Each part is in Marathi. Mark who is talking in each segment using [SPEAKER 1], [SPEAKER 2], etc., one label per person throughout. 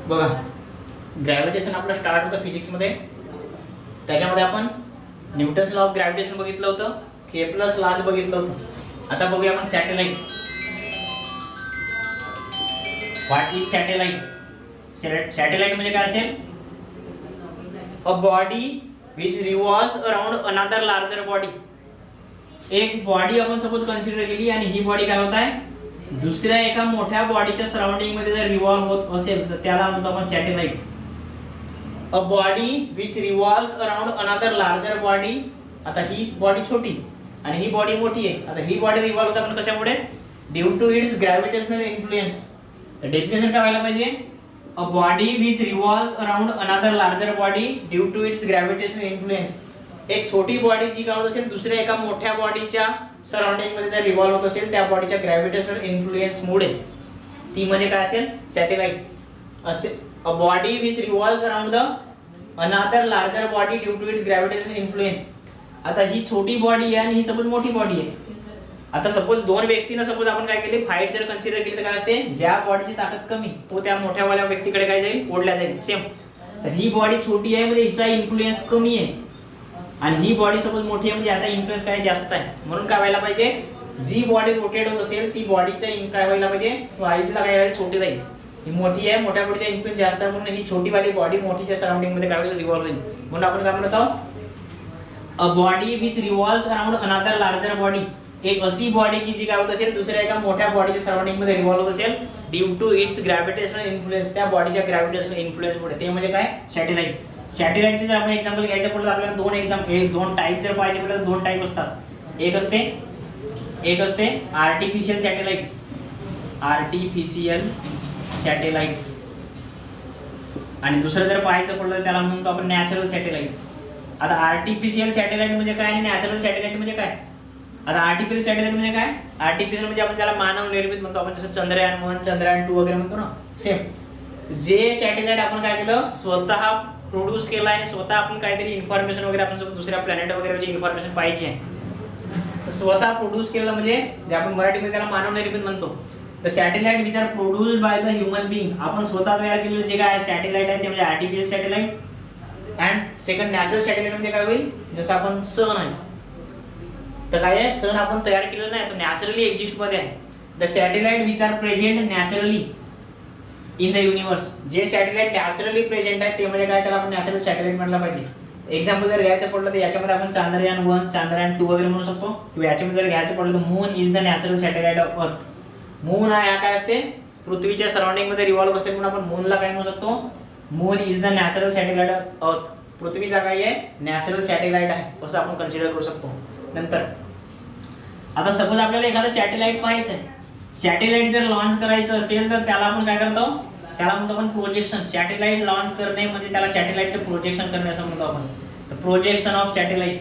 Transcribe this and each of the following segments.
[SPEAKER 1] बघा, ग्रॅव्हिटेशन आपलं स्टार्ट होतं फिजिक्समध्ये. त्याच्यामध्ये आपण न्यूटन्स लॉ ऑफ ग्रॅव्हिटेशन बघितलं होतं, केप्लर्स लॉज बघितलं होतं. आता बघूया आपण satellite. What is satellite? Satellite म्हणजे काय असेल? अ body which revolves around another larger body. एक बॉडी आपण सपोज कन्सिडर केली आणि ही बॉडी काय होत आहे, दुसऱ्या एका मोठ्या बॉडीच्या सराउंडिंग मध्ये जर रिव्हॉल्व होत असेल तर त्याला म्हणतो आपण satellite. A body which revolves around another larger body. आता ही बॉडी छोटी आणि ही बॉडी मोठी आहे. आता ही बॉडी रिव्हॉल्व होते आपण कशामुळे? Due to its gravitational influence. तर डेफिनेशन काय व्हायला पाहिजे? A body which revolves around another larger body due to its gravitational influence. एक छोटी बॉडी जी काय होत असेल दुसऱ्या एका मोठ्या बॉडीच्या सराउंडिंग मध्ये जर रिव्हॉल्व होत असेल त्या बॉडीच्या ग्रॅव्हिटेशनल इन्फ्लुएन्स मुळे, ती म्हणजे काय असेल? सॅटेलाइट. असे a body which revolves around the another larger body due to its gravitational influence. आता ही छोटी बॉडी आहे आणि ही सपोज मोठी बॉडी आहे. आता सपोज दोन व्यक्तींना सपोज आपण काय केले, फाईट जर कन्सिडर केली तर काय असते, ज्या बॉडीची ताकद कमी तो त्या मोठ्यावाल्या व्यक्तीकडे काय जाईल, ओढल्या जाईल. सेम. तर ही बॉडी छोटी आहे म्हणजे हिचा इन्फ्लुएन्स कमी आहे आणि ही बॉडी सपोज मोठी आहे म्हणजे याचा इन्फ्लुएन्स काय जास्त आहे. म्हणून काय व्हायला पाहिजे, जी बॉडी रोटेट होत असेल ती बॉडीचा काय व्हायला पाहिजे, साईजला काय राहील, छोटी राहील. ही मोठी आहे, मोठ्या बॉडीचा इन्फ्लुएन्स जास्त आहे म्हणून ही छोटी वाली बॉडी मोठीच्या सराउंडिंग मध्ये काय होईल, रिव्हॉल्व होईल. म्हणून आपण काय म्हणत आहोत, अ body which revolves around another larger body. एक अशी बॉडी की जी काय होत असेल दुसऱ्या एका मोठ्या बॉडीच्या सराउंडिंग मध्ये रिव्हॉल्व होत असेल due to its gravitational influence. त्या बॉडीच्या ग्रॅव्हिटेशनल इन्फ्लुएन्स मुळे, ते म्हणजे काय, सॅटेलाइट. सॅटेलाइटचे जर आपण एक्झाम्पल घ्यायचं पडलं आपल्याला दोन टाइप जर पाहिजे पडलं तर दोन टाइप असतात. एक असते आर्टिफिशियल सॅटेलाइट. Artificial satellite. आणि दुसरं जर पाहायचं पडलं त्याला म्हणतो आपण नॅचरल सॅटेलाइट. आता आर्टिफिशियल सॅटेलाइट म्हणजे काय आणि नॅचरल सॅटेलाइट म्हणजे काय? आता आर्टिफिशियल सॅटेलाइट म्हणजे काय? आर्टिफिशियल म्हणजे आपण त्याला मानव निर्मित म्हणतो. आपण जसं चंद्रयान 1 चंद्रयान 2 वगैरे म्हणतो ना, सेम. जे सॅटेलाइट आपण काय केलं, स्वतः प्रोड्यूस केला आणि स्वतः आपण काहीतरी इन्फॉर्मेशन वगैरे आपण दुसऱ्या प्लॅनेट वगैरेची इन्फॉर्मेशन पाहिजे आहे, स्वतः प्रोड्यूस केलं म्हणजे जे आपण मराठीमध्ये त्याला मानव निर्मित म्हणतो. तर satellite which are produced by the human being. आपण स्वतः तयार केलेलं जे काय सॅटेलाइट आहे ते म्हणजे artificial satellite. And second natural satellite म्हणजे काय होईल, जसं आपण सन आहे तर काय आहे, सन आपण तयार केलेलं नाही, तो नॅचरली एक्झिस्ट मध्ये आहे. The satellite which are present naturally in the universe. जे सॅटेलाइट नॅचरली प्रेझेंट आहे ते म्हणजे काय, त्याला आपण नॅचरल सॅटेलाइट म्हटलं पाहिजे. एक्झाम्पल जर घ्यायचं पडलं तर याच्यामध्ये आपण चांद्रयान 1 चांद्रयान 2 वगैरे म्हणू शकतो. किंवा याच्यामध्ये जर घ्यायचं पडलं तर moon is the natural satellite of earth. Moon हा काय असते, पृथ्वीच्या सराउंडिंग मध्ये रिव्हॉल्व असेल म्हणून आपण मूनला काय म्हणू शकतो, moon is the natural satellite of earth. पृथ्वीचा काय आहे, नॅचरल सॅटेलाइट आहे असं आपण कन्सिडर करू शकतो. नंतर आता सपोज आपल्याला एखादं सॅटेलाइट पाहायचं आहे. सॅटेलाइट जर लॉन्च करायचं असेल तर त्याला आपण काय करतो, त्याला म्हणतो आपण प्रोजेक्शन. सॅटेलाइट लॉन्च करणे म्हणजे त्याला सॅटेलाइटचं प्रोजेक्शन करणे असं म्हणतो आपण. तर प्रोजेक्शन ऑफ सॅटेलाइट.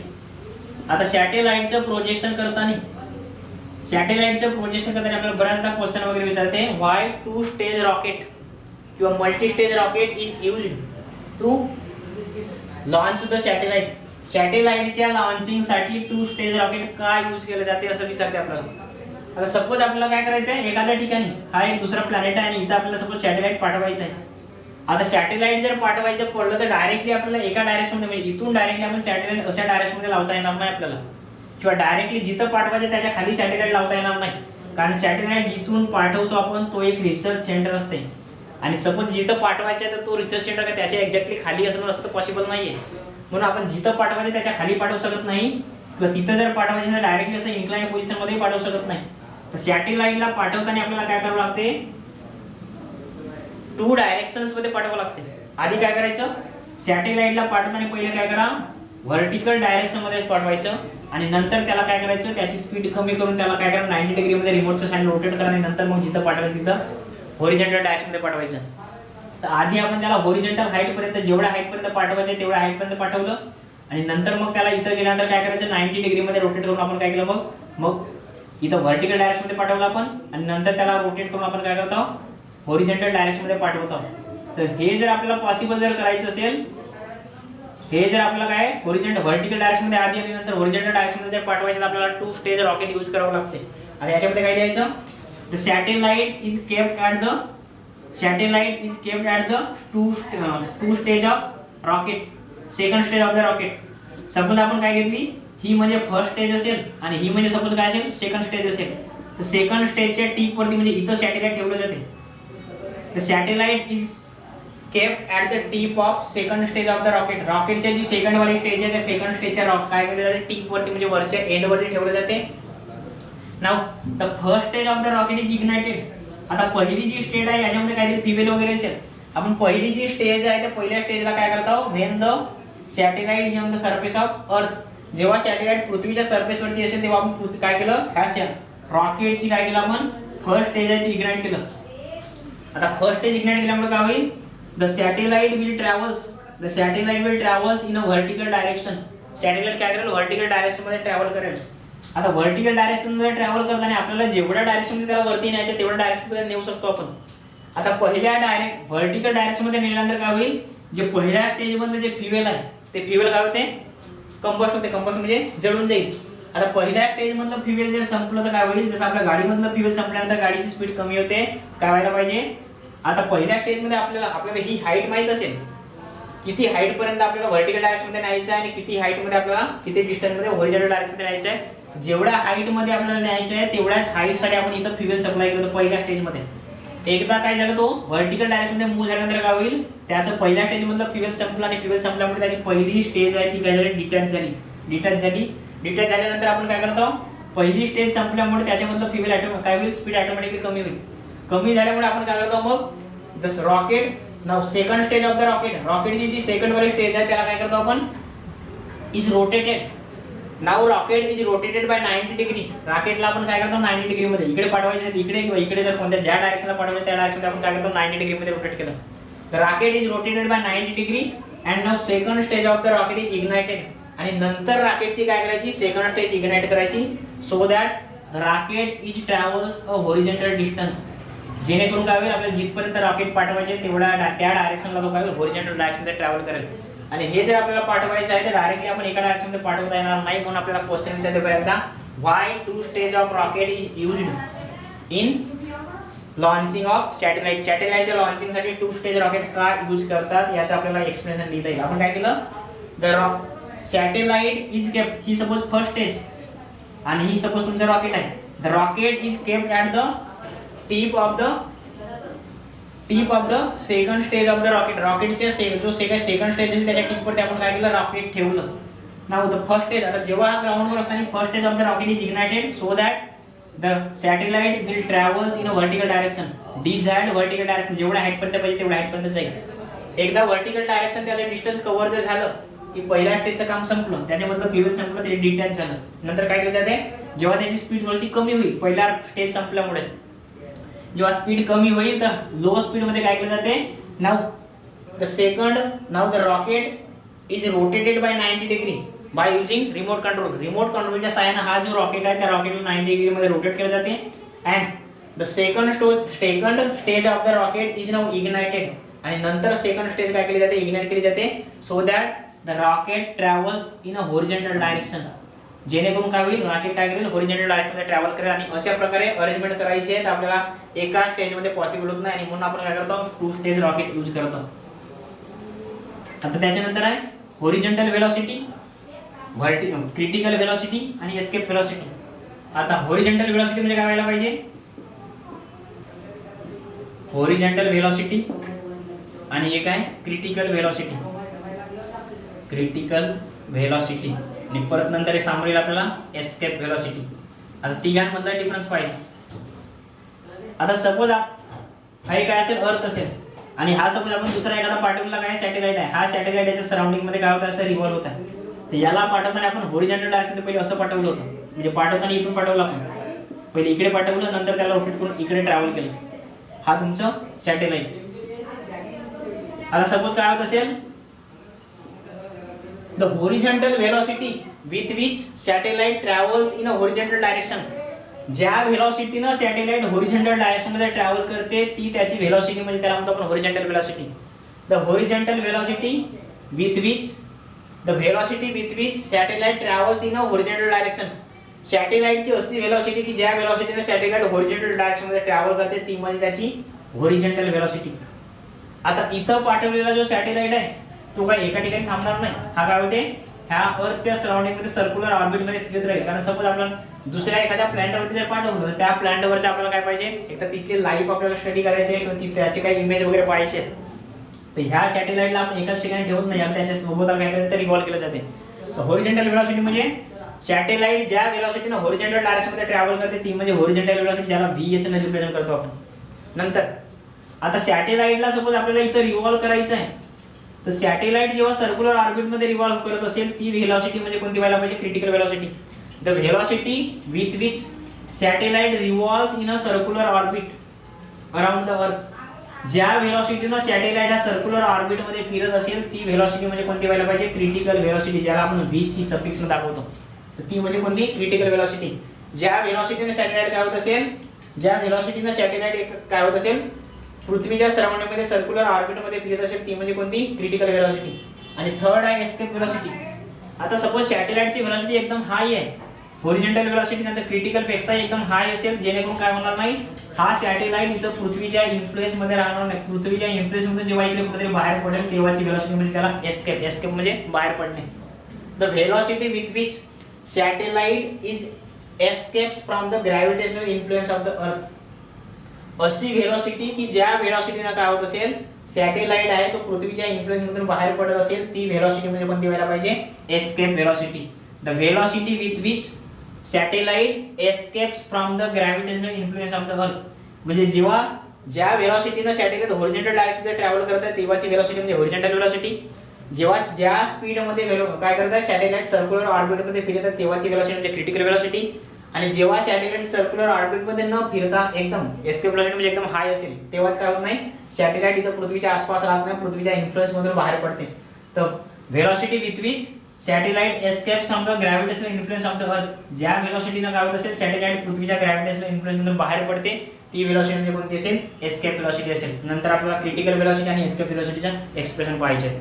[SPEAKER 1] आता सॅटेलाइटचं प्रोजेक्शन करताना आपल्याला बऱ्याचदा क्वेश्चन वगैरे विचारते, व्हाय 2 स्टेज रॉकेट किंवा multi stage rocket is used to launch the satellite. सॅटेलाइटच्या लॉन्चिंग साठी 2 स्टेज रॉकेट का यूज केलं जाते असं विचारते आपल्याला. आता सपोज आपल्याला काय करायचं आहे, एखाद्या ठिकाणी हा एक दुसरा प्लॅनेट आहे आणि इथं आपल्याला सपोज सॅटेलाइट पाठवायचं आहे. आता सॅटेलाइट जर पाठवायचं पडलं तर डायरेक्टली आपल्याला एका डायरेक्शन मध्ये, इथून डायरेक्टली आपण सॅटेलाइट अशा डायरेक्शन मध्ये लावता येणार नाही आपल्याला, किंवा डायरेक्टली जिथं पाठवायचं त्याच्या खाली सॅटेलाइट लावता येणार नाही. कारण सॅटेलाइट जिथून पाठवतो आपण तो एक रिसर्च सेंटर असते आणि सपोज जिथं पाठवायचं तर तो रिसर्च सेंटर काय त्याच्या एक्झॅक्टली खाली असणं असं पॉसिबल नाहीये. म्हणून आपण जिथं पाठवायचं त्याच्या खाली पाठवू शकत नाही, किंवा तिथं जर पाठवायचं तर डायरेक्टली असं इन्क्लाइंड पोझिशन मध्ये पाठवू शकत नाही. तर सॅटेलाइटला पाठवताना आपल्याला काय करावं लागते, 2 डायरेक्शन्स मध्ये पाठवावं लागते. आधी काय करायचं, सॅटेलाइटला पाठवताना पहिले काय करा, व्हर्टिकल डायरेक्शन मध्ये पाठवायचं आणि नंतर त्याला काय करायचं, त्याची स्पीड कमी करून त्याला काय करा 90 डिग्री मध्ये रिमोटच्या साइड रोटेट करा आणि नंतर मग जिथं पाठवायचं तिथं हॉरिझॉन्टल डायरेक्शन मध्ये पाठवायचं. तर आधी आपण त्याला हॉरिझॉन्टल हाईट पर्यंत, जेवढ्या हाईट पर्यंत पाठवायचं तेवढ्या हाईट पर्यंत पाठवलं आणि नंतर मग त्याला इथं गेल्यानंतर काय करायचं, 90 डिग्री मध्ये रोटेट करून आपण काय केलं, मग इथं व्हर्टिकल डायरेक्शन मध्ये पाठवलं आपण आणि नंतर त्याला रोटेट करून आपण काय करतो, हॉरिझॉन्टल डायरेक्शन मध्ये पाठवतो. तर हे जर आपल्याला पॉसिबल जर करायचं असेल, हे जर आपल्याला काय हॉरिझॉन्टल व्हर्टिकल डायरेक्शन मध्ये आधी आणि नंतर हॉरिझॉन्टल डायरेक्शन मध्ये जर पाठवायचं तर आपल्याला 2 स्टेज रॉकेट यूज करावं लागते. आणि याच्यामध्ये काय द्यायचं, the satellite is kept at the satellite is kept at the two stage of rocket, second stage of the rocket. Suppose आपण काय घेतली, ही म्हणजे फर्स्ट स्टेज असेल आणि ही म्हणजे सपोज काय असेल, सेकंड स्टेज असेल. तर सेकंड स्टेजच्या टीप वरती म्हणजे इथं सॅटेलाइट ठेवलं जाते. The satellite is kept at the tip of second stage of the rocket. रॉकेटच्या जी सेकंड वाली स्टेज आहे त्या सेकंड स्टेजच्या काय केलं जाते, टीप वरती म्हणजे वरच्या एंड वरती ठेवलं जाते. Now the first stage of the rocket is ignited. आता पहिली जी स्टेज आहे याच्यामध्ये काहीतरी फ्युएल वगैरे असेल. आपण पहिली जी स्टेज आहे त्या पहिल्या स्टेजला काय करतो, when the satellite is on the surface of earth. जेव्हा सॅटेलाइट पृथ्वीच्या सरफेस वरती असेल तेव्हा आपण काय केलं, ह्या रॉकेटची काय केलं आपण, फर्स्ट स्टेज आहे ती इग्नाइट केलं. आता फर्स्ट स्टेज इग्नाइट केल्यामुळे काय होईल, the satellite will travels in a vertical direction. Satellite काय करेल, व्हर्टिकल डायरेक्शन मध्ये ट्रॅव्हल करेल. आता व्हर्टिकल डायरेक्शन मध्ये ट्रॅव्हल करताना आपल्याला जेवढ्या डायरेक्शन मध्ये त्याला वरती न्यायचं तेवढ्या डायरेक्शन मध्ये नेऊ शकतो आपण. आता पहिल्या व्हर्टिकल डायरेक्शन मध्ये नेल्यानंतर काय होईल, जे पहिल्या स्टेज मधलं जे फ्युएल आहे ते फ्युएल काय होते, कंबस्ट होते. कंबस्ट म्हणजे जळून जाईल. आता पहिल्या स्टेज मधलं फ्युएल जर संपलं तर काय होईल, जसं आपल्या गाडीमधलं फ्युएल संपल्यानंतर गाडीची स्पीड कमी होते, काय व्हायला पाहिजे. आता पहिल्या स्टेज मध्ये आपल्याला ही हाईट माहित असेल, किती हाईट पर्यंत आपल्याला व्हर्टिकल डायरेक्शन मध्ये न्यायचं आहे आणि किती हाईट मध्ये आपल्याला किती डिस्टन्स मध्ये हॉरिझॉन्टल डायरेक्शन मध्ये न्यायचं आहे. जेवढ्या हाईट मध्ये आपल्याला न्यायचं आहे तेवढ्याच हाईट साठी आपण इथं फ्युएल सप्लाय केलं पहिल्या स्टेज मध्ये. एकदा काय झालं, तो व्हर्टिकल डायरेक्शन मध्ये मूव्ह झाल्यानंतर काय होईल, त्याचं पहिल्या स्टेज मधलं फ्युएल संपलं आणि फ्युएल संपल्यामुळे त्याची पहिली स्टेज आहे ती काय झाली, डिटॅच झाली. डिटॅच झाल्यानंतर आपण काय करतो, पहिली स्टेज संपल्यामुळे त्याच्यामधलं फ्युएल काय होईल, स्पीड ऑटोमॅटिकली कमी होईल. कमी झाल्यामुळे आपण काय करतो, मग the rocket now second stage of the रॉकेटची जी सेकंड वाली स्टेज आहे त्याला काय करतो आपण, is rotated. Now rocket is rotated by 90 degree. रॉकेटला आपण काय करतो, 90 डिग्री मध्ये इकडे पाठवायचे, इकडे किंवा इकडे जर कोणत्या ज्या डायरेक्शनला पाठवायचं त्या डायरेक्शनला आपण काय करतो, 90 डिग्री मध्ये रोटेट केलं. The rocket is rotated by 90 degree and now second stage of the rocket is ignited. आणि नंतर रॉकेटची काय करायची, सेकंड स्टेज इग्नाइट करायची, so that the rocket is travels a horizontal distance. जेणेकरून काय होईल, आपल्याला जिथपर्यंत रॉकेट पाठवायचे तेवढ्या त्या डायरेक्शनला तो काय होईल, हॉरिझॉन्टल डायरेक्शन मध्ये ट्रॅव्हल करेल. आणि हे जर आपल्याला पाठवायचं आहे तर डायरेक्टली आपण एका डायरेक्शन मध्ये पाठवता येणार नाही. म्हणून आपल्याला क्वेश्चन विचारते पहिल्यांदा, why two stage of rocket is used in launching of satellite. सॅटेलाइटच्या लॉन्चिंग साठी टू स्टेज रॉकेट का यूज करतात याचं आपल्याला एक्सप्लेनेशन लिहिता येईल. आपण काय केलं, द सॅटेलाइट इज केप्ट, ही सपोज फर्स्ट स्टेज आणि ही सपोज तुमचं रॉकेट आहे. The rocket is kept at the tip of the second stage of the rocket. रॉकेटचे जो सेकंड स्टेज आहे त्याच्या टीप वरती आपण काय केलं, रॉकेट ठेवलं. नाउ द फर्स्ट स्टेज, आता जेव्हा ग्राउंड वर असताना first stage of the rocket is ignited so that the satellite will travels in a vertical direction. Desired vertical direction, जेवढ्या हाईट पर्यंत पाहिजे तेवढ्या हाईट पर्यंत जाईल. एकदा व्हर्टिकल डायरेक्शन त्याचं डिस्टन्स कव्हर जर झालं की पहिल्या स्टेजचं काम संपलं, त्याच्यामधलं फ्युएल संपलं, ते डिटॅच झालं. नंतर काय केलं जाते, जेव्हा त्याची स्पीड थोडीशी कमी होईल पहिल्या स्टेज संपल्यामुळे, जेव्हा स्पीड कमी होईल तर लो स्पीड मध्ये काय केलं जाते, now the rocket is rotated by 90 degree by using remote control. Remote कंट्रोलच्या सहाय्याने हा जो रॉकेट आहे त्या रॉकेटला 90 डिग्री मध्ये रोटेट केलं जाते. And the second stage of the rocket is now ignited. आणि नंतर सेकंड स्टेज काय केली जाते, इग्नाइट केली जाते, so that the rocket travels in a horizontal direction. जेणेकरून काय होईल, रॉकेट काय करेल, हॉरिझॉन्टल डायरेक्शन मध्ये ट्रॅव्हल करेल. आणि अशा प्रकारे अरेंजमेंट करायची आहे तर आपल्याला एका स्टेज मध्ये पॉसिबल होत नाही आणि म्हणून आपण काय करतो, टू स्टेज रॉकेट यूज करतो. आता त्याच्यानंतर आहे हॉरिझॉन्टल वेलोसिटी, क्रिटिकल वेलोसिटी आणि एस्केप वेलोसिटी. आता हॉरिझॉन्टल वेलोसिटी म्हणजे काय व्हायला पाहिजे, हॉरिझॉन्टल वेलोसिटी आणि एक आहे क्रिटिकल वेलोसिटी. क्रिटिकल वेलोसिटी आणि परत नंतर हे सामोरील आपल्याला एस्केप वेलोसिटी. आता तिघांमधला डिफरन्स पाहिजे. आता सपोज हा काय असेल, अर्थ असेल आणि हा सपोज आपण दुसरा एखादा पार्टिकलला काय सॅटेलाइट आहे, हा सॅटेलाइट याच्या सराउंडिंग मध्ये काय होतं, असं रिव्हॉल्व होत आहे. तर याला पाठवताना आपण हॉरिझॉन्टल डायरेक्शन पहिले असं पाठवलं होतं, म्हणजे पाठवताना इथून पाठवलं आपण, पहिले इकडे पाठवलं, नंतर त्याला रोटेट करून इकडे ट्रॅव्हल केलं. हा तुमचं सॅटेलाइट. आता सपोज काय होत असेल, the horizontal velocity with which satellite travels in a horizontal direction. ज्या व्हेलॉसिटीनं सॅटेलाइट हॉरिझॉन्टल डायरेक्शन मध्ये ट्रॅव्हल करते ती त्याची व्हेलॉसिटी, म्हणजे त्याला म्हणतो आपण horizontal velocity. The horizontal velocity with which satellite travels in a horizontal direction. सॅटेलाइटची अशी व्हेलॉसिटी की ज्या व्हेलॉसिटीने सॅटेलाइट हॉरिझॉन्टल डायरेक्शन मध्ये ट्रॅव्हल करते ती म्हणजे त्याची हॉरिझॉन्टल व्हेलॉसिटी. आता इथं पाठवलेला जो सॅटेलाइट आहे तो काय एका ठिकाणी थांबणार नाही. हा काय होते, ह्या अर्थच्या सराउंडिंग मध्ये सर्क्युलर ऑर्बिट मध्ये फिरत राहील. कारण सपोज आपल्याला दुसऱ्या एखाद्या प्लॅनेटवरती जर पाठवलं तर त्या प्लॅनेटवरचं आपल्याला काय पाहिजे, एक तर तिथले लाईफ आपल्याला स्टडी करायचे किंवा तिथे त्याचे काही इमेज वगैरे पाहायचे. तर ह्या सॅटेलाइटला आपण एकाच ठिकाणी ठेवत नाही, आपण त्याच्या सोबत काय करायचं तर रिव्हॉल्व केलं जाते. तर हॉरिझॉन्टल व्हेलॉसिटी म्हणजे सॅटेलाइट ज्या व्हेलॉसिटीने हॉरिझॉन्टल डायरेक्शन मध्ये ट्रॅव्हल करते ती म्हणजे हॉरिझॉन्टल व्हेलॉसिटी, ज्याला VH ने रिप्रेझेंट करतो आपण. नंतर आता सॅटेलाइटला सपोज आपल्याला इथं रिव्हॉल्व करायचं आहे, तर सॅटेलाइट जेव्हा सर्क्युलर ऑर्बिट मध्ये रिव्हॉल्व करत असेल ती व्हेलॉसिटी म्हणजे कोणती व्हायला पाहिजे, critical velocity. The velocity with which satellite revolves in a circular orbit around the earth. ज्या व्हेलॉसिटीनं सॅटेलाइट हा सर्क्युलर ऑर्बिट मध्ये फिरत असेल ती व्हेलॉसिटी म्हणजे कोणती व्हायला पाहिजे, क्रिटिकल व्हेलॉसिटी, ज्याला आपण VC सफिक्स ने दाखवतो. तर ती म्हणजे कोणती, क्रिटिकल व्हेलॉसिटी. ज्या व्हेलॉसिटीने सॅटेलाइट काय होत असेल, ज्या व्हेलॉसिटीने सॅटेलाइट काय होत असेल, पृथ्वीच्या सराउंडिंग मध्ये सर्क्युलर ऑर्बिट मध्ये फिरत असेल ती म्हणजे कोणती, क्रिटिकल व्हेलॉसिटी. आणि थर्ड आहे एस्केप व्हेलॉसिटी. आता सपोज सॅटेलाइटची व्हेलॉसिटी एकदम हाय आहे, हॉरिझॉन्टल व्हेलॉसिटी नंतर क्रिटिकल पेक्षा एकदम हाय असेल, जेणेकरून काय होणार नाही, हा सॅटेलाइट इथं पृथ्वीच्या इन्फ्लुएन्स मध्ये राहणार नाही. पृथ्वीच्या इन्फ्लुएन्स मध्ये जेव्हा इकडे कुठेतरी बाहेर पडेल तेव्हाची व्हेलॉसिटी म्हणजे त्याला एस्केप. एस्केप म्हणजे बाहेर पडणे. The velocity with which satellite is escapes from the gravitational influence of the earth. अशी व्हेलॉसिटी की ज्या व्हेलॉसिटीने काय होत असेल, सॅटेलाइट आहे तो पृथ्वीच्या इन्फ्लुएन्स मधून बाहेर पडत असेल ती व्हेलॉसिटी म्हणजे कोणती व्हायला पाहिजे, escape velocity. The velocity with which satellite escapes from the gravitational influence of the earth. म्हणजे जेव्हा ज्या व्हेलॉसिटीने सॅटेलाइट हॉरिझॉन्टल डायरेक्शन मध्ये ट्रॅव्हल करत आहे तेव्हाची व्हेलॉसिटी म्हणजे हॉरिझॉन्टल व्हेलॉसिटी. जेव्हा ज्या स्पीड मध्ये काय करत आहे सॅटेलाइट सर्क्युलर ऑर्बिट मध्ये फिरत आहे तेव्हाची व्हेलॉसिटी म्हणजे क्रिटिकल व्हेलॉसिटी. आणि जेव्हा सॅटेलाइट सर्क्युलर ऑर्बिट मध्ये न फिरता एकदम एस्केप व्हेलॉसिटी म्हणजे एकदम हाय असेल तेव्हाच काय होत नाही, सॅटेलाइट इथं पृथ्वीच्या आसपास राहत नाही, पृथ्वीच्या इन्फ्लुएन्स मधून बाहेर पडते. तर velocity with which satellite escapes from the gravitational influence of the earth. ज्या व्हेलॉसिटीने काय होत असेल सॅटेलाइट पृथ्वीच्या ग्रॅव्हिटेशनल इन्फ्लुएन्स मधून बाहेर पडते ती व्हेलॉसिटी म्हणजे कोणती असेल, एस्केप व्हेलॉसिटी असेल. नंतर आपल्याला क्रिटिकल व्हेलॉसिटी आणि एस्केप व्हेलॉसिटीचं एक्सप्रेशन पाहिजे.